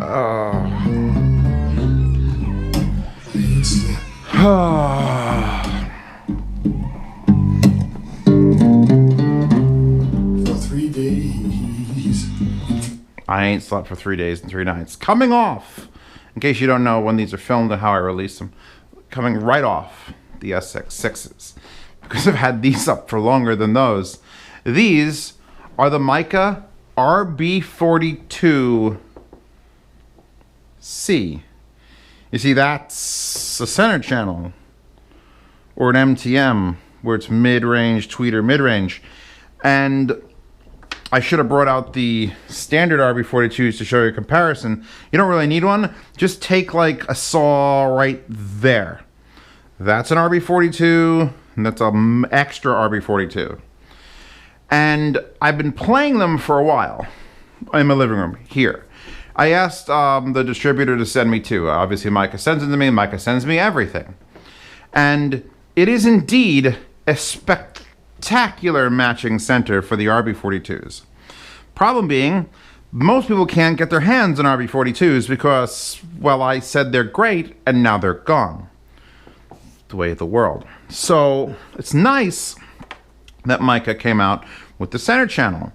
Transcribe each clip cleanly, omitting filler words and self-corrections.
For 3 days. I ain't slept for 3 days and 3 nights. Coming off, in case you don't know when these are filmed and how I release them, coming right off the SX6s. Because I've had these up for longer than those. These are the Micca RB42C. You see, that's a center channel, or an MTM, where it's mid-range, tweeter, mid-range. And I should have brought out the standard RB42s to show you a comparison. You don't really need one. Just take like a saw right there. That's an RB42, and that's an extra RB42. And I've been playing them for a while in my living room here. I asked the distributor to send me two. Obviously, Micca sends them to me. Micca sends me everything. And it is indeed a spectacular matching center for the RB42s. Problem being, most people can't get their hands on RB42s because, well, I said they're great, and now they're gone. The way of the world. So it's nice that Micca came out with the center channel.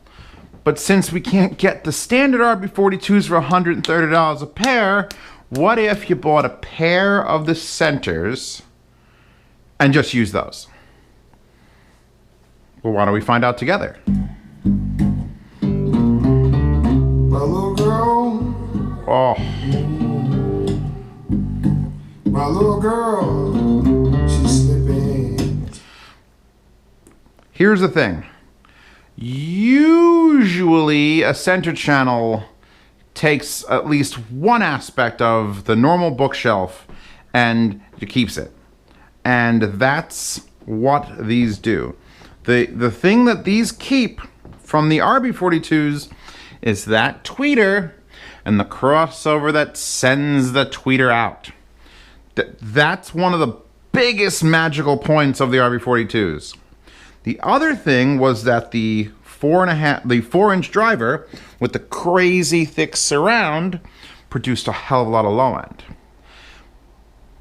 But since we can't get the standard RB42s for $130 a pair, what if you bought a pair of the centers and just use those? Well, why don't we find out together? My little girl. Oh. My little girl. She's sleeping. Here's the thing. Usually a center channel takes at least one aspect of the normal bookshelf and it keeps it. And that's what these do. The thing that these keep from the RB42s is that tweeter and the crossover that sends the tweeter out. That's one of the biggest magical points of the RB42s. The other thing was that the 4-inch driver with the crazy thick surround produced a hell of a lot of low end.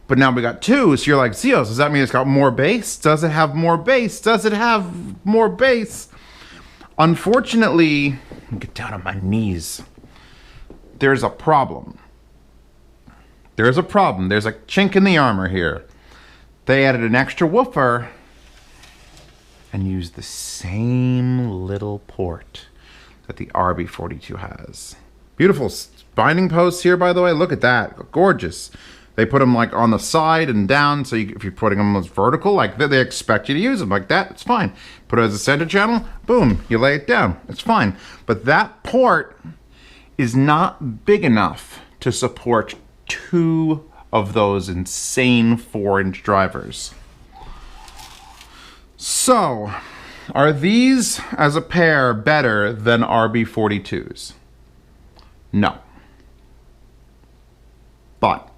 But now we got two, so you're like, Zeos, does that mean it's got more bass? Does it have more bass? Does it have more bass? Unfortunately, get down on my knees. There's a problem. There's a problem. There's a chink in the armor here. They added an extra woofer and used the same little port that the RB42 has. Beautiful binding posts here, by the way. Look at that. Gorgeous. They put them like on the side and down, so if you're putting them as vertical, like they expect you to use them like that, it's fine. Put it as a center channel, boom, you lay it down. It's fine. But that port is not big enough to support two of those insane 4-inch drivers. So, are these as a pair better than RB42s? No. But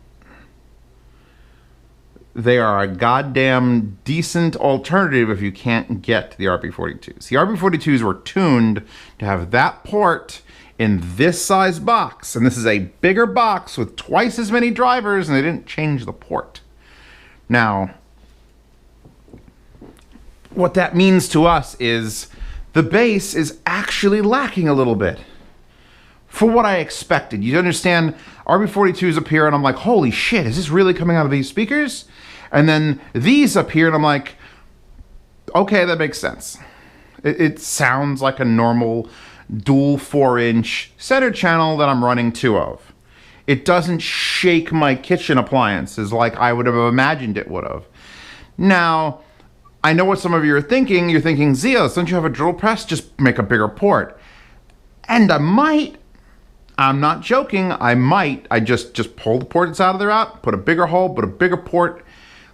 they are a goddamn decent alternative if you can't get the RB42s. The RB42s were tuned to have that port in this size box, and this is a bigger box with twice as many drivers, and they didn't change the port. Now, what that means to us is the bass is actually lacking a little bit for what I expected. You understand, RB42s appear and I'm like, holy shit, is this really coming out of these speakers? And then these appear and I'm like, okay, that makes sense. It sounds like a normal dual 4-inch center channel that I'm running two of. It doesn't shake my kitchen appliances like I would have imagined it would have. Now, I know what some of you are thinking. You're thinking, Zeos, don't you have a drill press? Just make a bigger port. And I might. I'm not joking. I might. I just pull the ports out of their out, put a bigger hole, put a bigger port,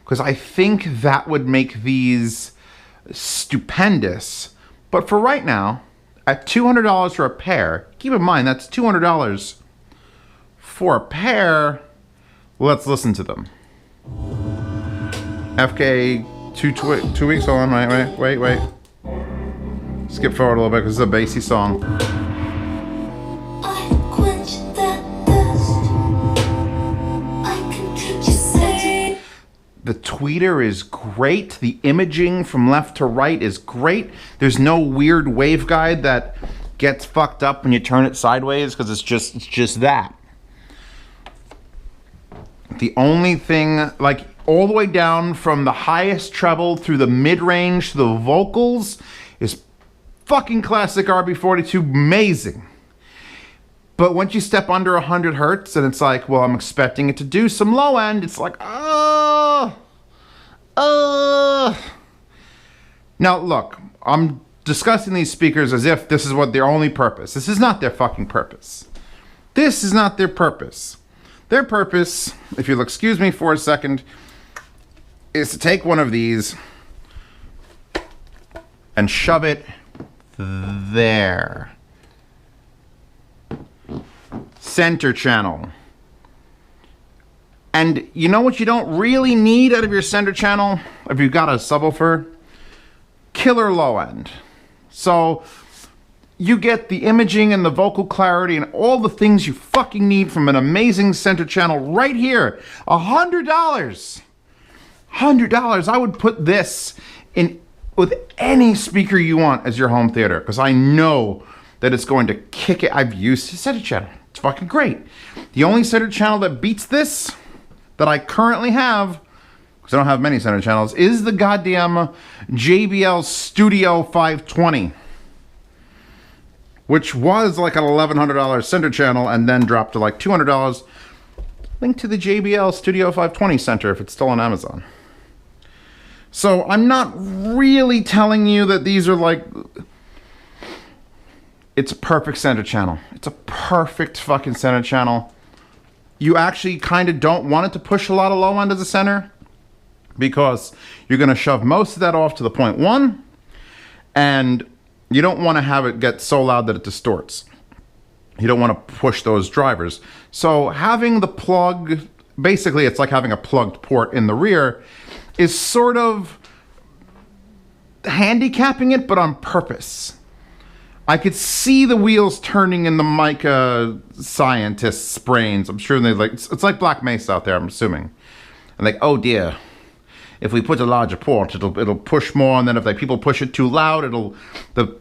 because I think that would make these stupendous. But for right now, at $200 for a pair, keep in mind that's $200 for a pair. Let's listen to them. FK 2 weeks on. Wait. Skip forward a little bit because it's a bassy song. I quench that thirst The tweeter is great. The imaging from left to right is great. There's no weird waveguide that gets fucked up when you turn it sideways because it's just that. The only thing, like all the way down from the highest treble through the mid-range to the vocals, is fucking classic RB42, amazing. But once you step under 100 hertz and it's like, well, I'm expecting it to do some low end, it's like, Now, look, I'm discussing these speakers as if this is what their only purpose. This is not their fucking purpose. This is not their purpose. Their purpose, if you'll excuse me for a second, is to take one of these and shove it there. Center channel. And you know what you don't really need out of your center channel if you've got a subwoofer? Killer low end. So you get the imaging and the vocal clarity and all the things you fucking need from an amazing center channel right here. $100. $100. I would put this in with any speaker you want as your home theater because I know that it's going to kick it. I've used the center channel. It's fucking great. The only center channel that beats this that I currently have, because I don't have many center channels, is the goddamn JBL Studio 520, which was like an $1,100 center channel and then dropped to like $200. Link to the JBL Studio 520 center if it's still on Amazon. So I'm not really telling you that these are like... It's a perfect center channel. It's a perfect fucking center channel. You actually kind of don't want it to push a lot of low end as a center because you're going to shove most of that off to the 0.1 and you don't want to have it get so loud that it distorts. You don't want to push those drivers. So having the plug, basically it's like having a plugged port in the rear, is sort of handicapping it, but on purpose. I could see the wheels turning in the Micca scientists' brains. I'm sure they like, it's like Black Mesa out there, I'm assuming. And like, oh dear, if we put a larger port, it'll push more, and then if people push it too loud,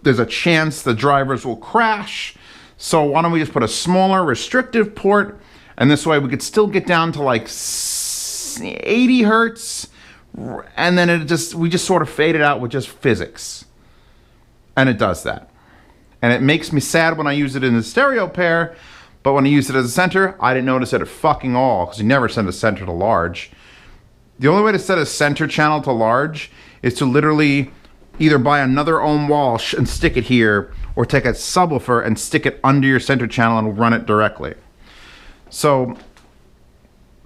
there's a chance the drivers will crash. So why don't we just put a smaller restrictive port, and this way we could still get down to like 80 hertz, and then we just sort of fade it out with just physics. And it does that. And it makes me sad when I use it in the stereo pair, but when I use it as a center, I didn't notice it at fucking all, because you never send a center to large. The only way to set a center channel to large is to literally either buy another ohm wall and stick it here, or take a subwoofer and stick it under your center channel and run it directly. So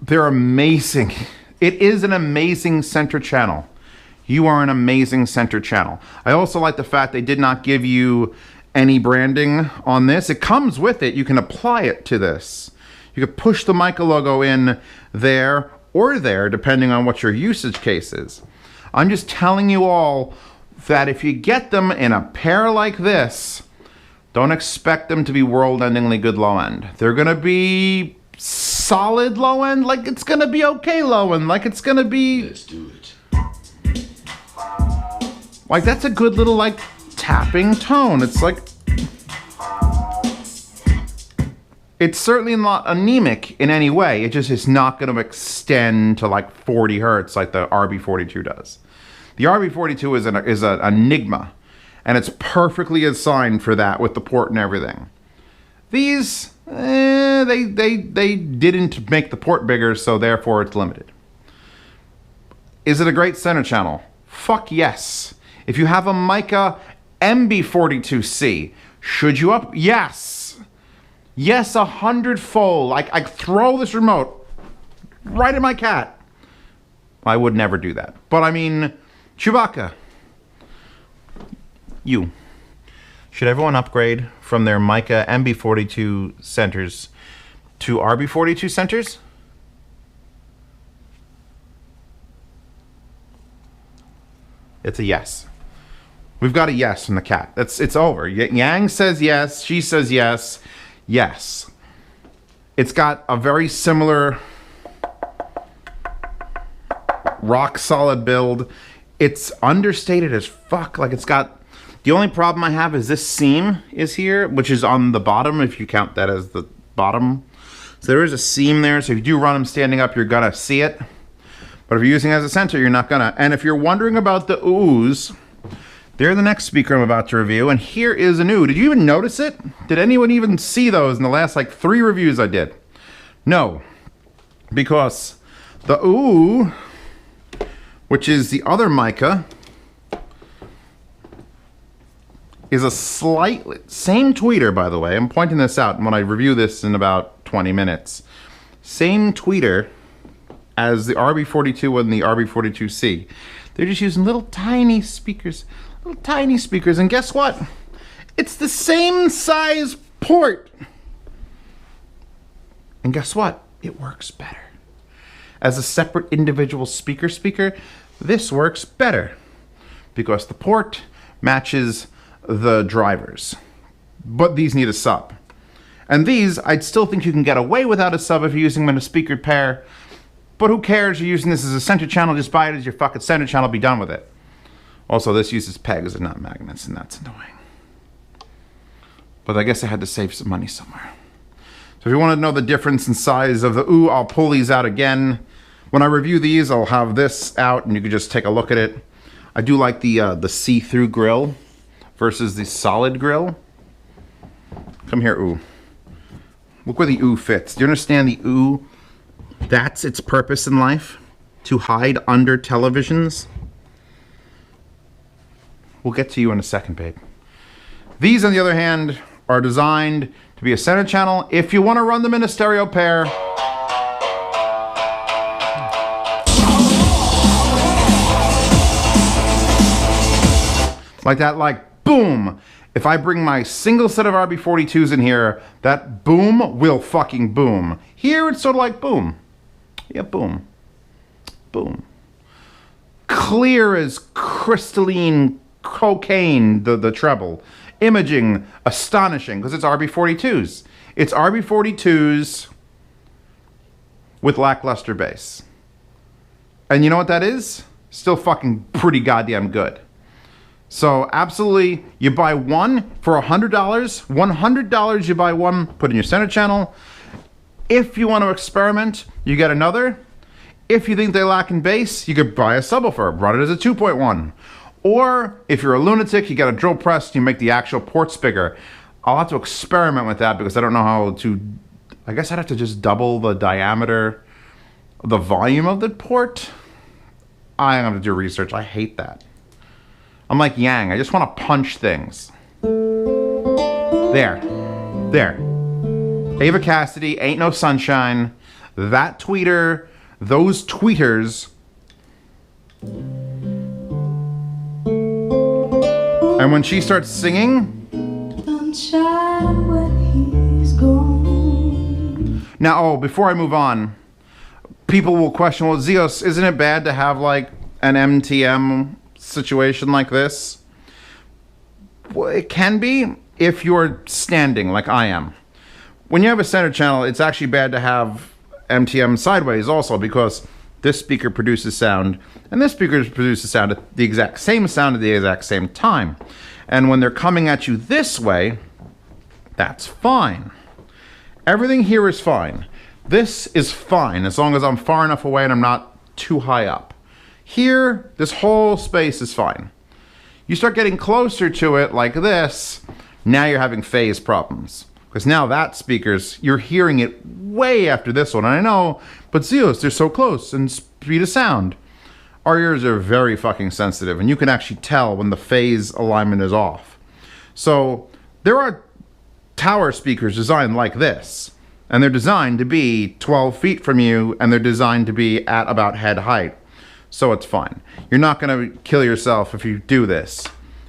they're amazing. It is an amazing center channel. You are an amazing center channel. I also like the fact they did not give you any branding on this. It comes with it. You can apply it to this. You could push the Micca logo in there or there, depending on what your usage case is. I'm just telling you all that if you get them in a pair like this, don't expect them to be world-endingly good low end. They're gonna be solid low end, like it's gonna be okay low end, like it's gonna be... Let's do it. Like that's a good little like tapping tone. It's like... It's certainly not anemic in any way. It just is not going to extend to like 40 hertz like the RB42 does. The RB42 is an enigma, and it's perfectly assigned for that with the port and everything. These, they didn't make the port bigger, so therefore it's limited. Is it a great center channel? Fuck yes. If you have a Micca RB42C, should you up? Yes. Yes, 100-fold. I throw this remote right at my cat. I would never do that. But I mean, Chewbacca. You. Should everyone upgrade from their Micca RB42 centers to RB42 centers? It's a yes. We've got a yes from the cat. It's over. Yang says yes. She says yes. Yes. It's got a very similar rock solid build. It's understated as fuck. Like, it's got, the only problem I have is this seam is here, which is on the bottom, if you count that as the bottom. So there is a seam there, so if you do run them standing up, you're gonna see it. But if you're using it as a center, you're not gonna. And if you're wondering about the oohs, they're the next speaker I'm about to review, and here is an ooh. Did you even notice it? Did anyone even see those in the last, like, 3 reviews I did? No. Because the ooh, which is the other Micca, is a slightly, same tweeter, by the way. I'm pointing this out when I review this in about 20 minutes. Same tweeter as the RB42 and the RB42C. They're just using little tiny speakers. And guess what? It's the same size port. And guess what? It works better. As a separate individual speaker, this works better because the port matches the drivers. But these need a sub. And these, I'd still think you can get away without a sub if you're using them in a speakered pair. But who cares? You're using this as a center channel, just buy it as your fucking center channel, be done with it. Also, this uses pegs and not magnets, and that's annoying. But I guess I had to save some money somewhere. So if you want to know the difference in size of the ooh, I'll pull these out again. When I review these, I'll have this out, and you can just take a look at it. I do like the see-through grill versus the solid grill. Come here, ooh. Look where the ooh fits. Do you understand the ooh? That's its purpose in life, to hide under televisions. We'll get to you in a second, babe. These, on the other hand, are designed to be a center channel if you want to run them in a stereo pair. Like that, like boom. If I bring my single set of RB42s in here, that boom will fucking boom. Here it's sort of like boom. Yeah, boom. Boom. Clear as crystalline cocaine, the treble. Imaging, astonishing, because it's RB42s. It's RB42s with lackluster bass. And you know what that is? Still fucking pretty goddamn good. So absolutely, you buy one for $100. $100 you buy one, put in your center channel. If you want to experiment, you get another. If you think they lack in bass, you could buy a subwoofer, run it as a 2.1. Or if you're a lunatic, you get a drill press, you make the actual ports bigger. I'll have to experiment with that because I don't know how to, I guess I'd have to just double the diameter, the volume of the port. I have to do research, I hate that. I'm like Yang, I just want to punch things. There. Ava Cassidy, Ain't No Sunshine, that tweeter, those tweeters. And when she starts singing. Sunshine when he's gone. Now, oh, before I move on, people will question, well, Zeos, isn't it bad to have like an MTM situation like this? Well, it can be if you're standing like I am. When you have a center channel, it's actually bad to have MTM sideways also because this speaker produces sound and this speaker produces sound at the exact same sound at the exact same time. And when they're coming at you this way, that's fine. Everything here is fine. This is fine as long as I'm far enough away and I'm not too high up. Here, this whole space is fine. You start getting closer to it like this, now you're having phase problems. Because now that speaker's, you're hearing it way after this one. And I know, but Zeos, they're so close and speed of sound. Our ears are very fucking sensitive and you can actually tell when the phase alignment is off. So there are tower speakers designed like this. And they're designed to be 12 feet from you and they're designed to be at about head height. So it's fine. You're not going to kill yourself if you do this.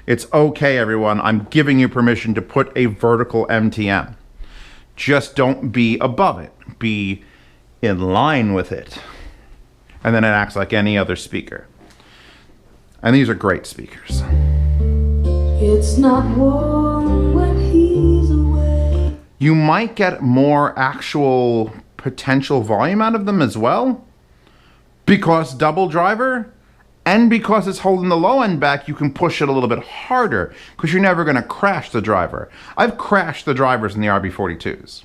It's okay, everyone. I'm giving you permission to put a vertical MTM. Just don't be above it. Be in line with it. And then it acts like any other speaker. And these are great speakers. It's not warm when he's away. You might get more actual potential volume out of them as well. Because double driver, and because it's holding the low end back, you can push it a little bit harder because you're never going to crash the driver. I've crashed the drivers in the RB42s.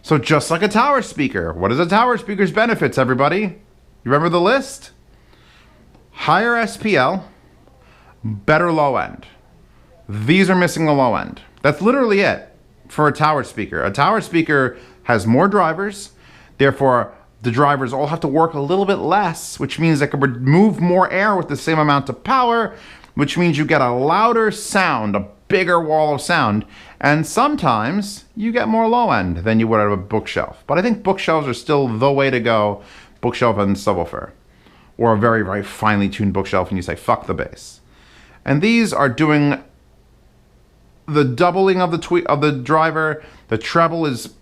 So just like a tower speaker, what is a tower speaker's benefits, everybody? You remember the list? Higher SPL, better low end. These are missing the low end. That's literally it for a tower speaker. A tower speaker has more drivers, therefore the drivers all have to work a little bit less, which means they can remove more air with the same amount of power, which means you get a louder sound, a bigger wall of sound, and sometimes you get more low end than you would out of a bookshelf. But I think bookshelves are still the way to go, bookshelf and subwoofer, or a very, very finely tuned bookshelf, and you say, fuck the bass. And these are doing the doubling of the driver. The treble is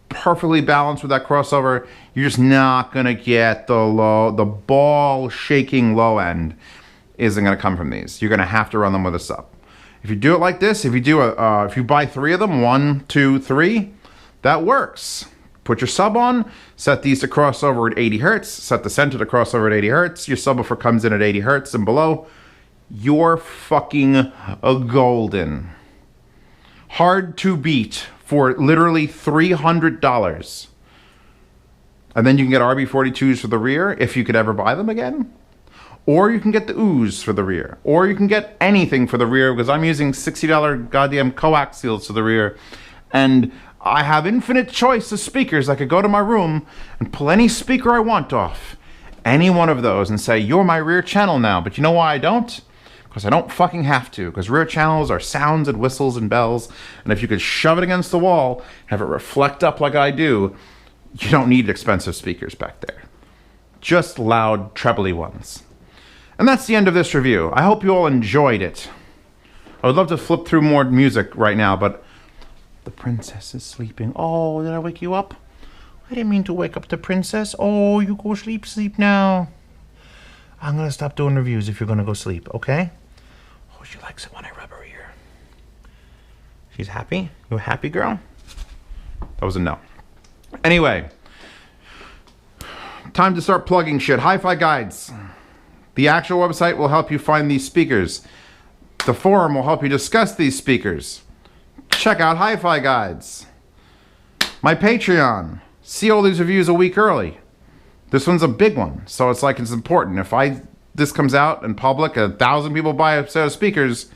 perfectly balanced with that crossover. You're just not gonna get the ball shaking low end isn't gonna come from these. You're gonna have to run them with a sub. If you do it like this, if you buy 3 of them, 1, 2, 3, that works. Put your sub on, set these to crossover at 80 hertz, set the center to crossover at 80 hertz, your subwoofer comes in at 80 hertz and below, you're fucking golden. Hard to beat for literally $300. And then you can get RB42s for the rear, if you could ever buy them again. Or you can get the ooze for the rear. Or you can get anything for the rear, because I'm using $60 goddamn coaxials for the rear. And I have infinite choice of speakers. I could go to my room and pull any speaker I want off any one of those and say, you're my rear channel now. But you know why I don't? Because I don't fucking have to. Because rear channels are sounds and whistles and bells. And if you could shove it against the wall, have it reflect up like I do, you don't need expensive speakers back there. Just loud, trebly ones. And that's the end of this review. I hope you all enjoyed it. I would love to flip through more music right now, but the princess is sleeping. Oh, did I wake you up? I didn't mean to wake up the princess. Oh, you go sleep now. I'm going to stop doing reviews if you're going to go sleep, okay? Oh, she likes it when I rub her ear. She's happy? You a happy girl? That was a no. Anyway, time to start plugging shit. Hi-Fi Guides. The actual website will help you find these speakers. The forum will help you discuss these speakers. Check out Hi-Fi Guides. My Patreon. See all these reviews a week early. This one's a big one, so it's like it's important. If this comes out in public, 1,000 people buy a set of speakers,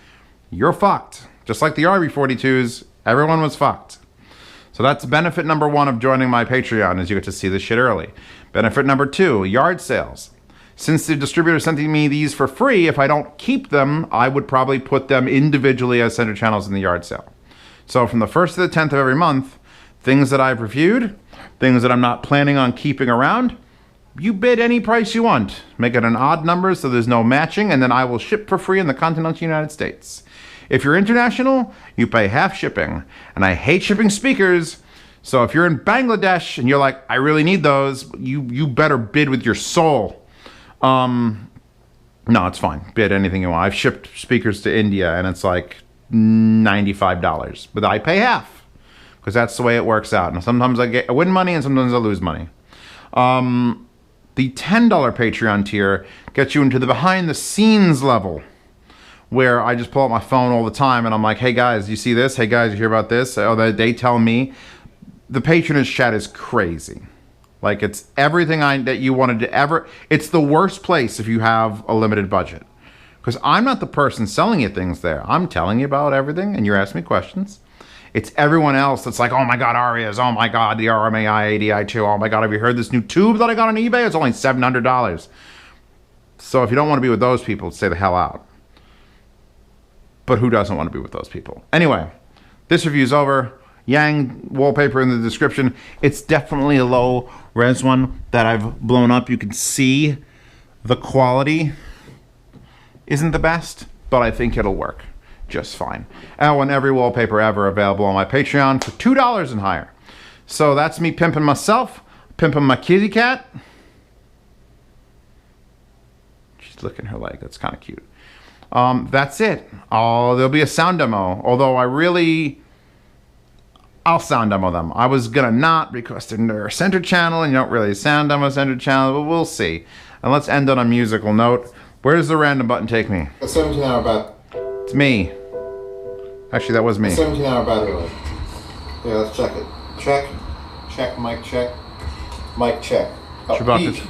you're fucked. Just like the RB42s, everyone was fucked. So that's benefit number 1 of joining my Patreon, is you get to see this shit early. Benefit number 2, yard sales. Since the distributor is sending me these for free, if I don't keep them, I would probably put them individually as center channels in the yard sale. So from the 1st to the 10th of every month, things that I've reviewed, things that I'm not planning on keeping around, you bid any price you want. Make it an odd number so there's no matching, and then I will ship for free in the continental United States. If you're international, you pay half shipping. And I hate shipping speakers, so if you're in Bangladesh and you're like, I really need those, you better bid with your soul. No, it's fine. Bid anything you want. I've shipped speakers to India, and it's like $95. But I pay half, because that's the way it works out. And sometimes I win money, and sometimes I lose money. The $10 Patreon tier gets you into the behind-the-scenes level, where I just pull out my phone all the time, and I'm like, hey guys, you see this? Hey guys, you hear about this? Oh, they tell me. The patronage chat is crazy. Like, it's everything that you wanted to ever... It's the worst place if you have a limited budget. Because I'm not the person selling you things there. I'm telling you about everything, and you're asking me questions. It's everyone else that's like, oh my god, Arias, oh my god, the RMAI ADI2, oh my god, have you heard this new tube that I got on eBay? It's only $700. So if you don't want to be with those people, stay the hell out. But who doesn't want to be with those people? Anyway, this review's over. Yang wallpaper in the description. It's definitely a low res one that I've blown up. You can see the quality isn't the best, but I think it'll work just fine. And I want every wallpaper ever available on my Patreon for $2 and higher. So that's me pimping myself, pimping my kitty cat. She's licking her leg. That's kind of cute. That's it. There'll be a sound demo, although I'll sound demo them. I was gonna not, because they're a center channel and you don't really sound demo center channel, but we'll see. And let's end on a musical note. Where does the random button take me? A 17-hour battery. It's me. Actually, that was me. 17-hour battery life. Yeah, let's check it. Check. Check, mic check. Mic check. Oh, Chewbacca. peak.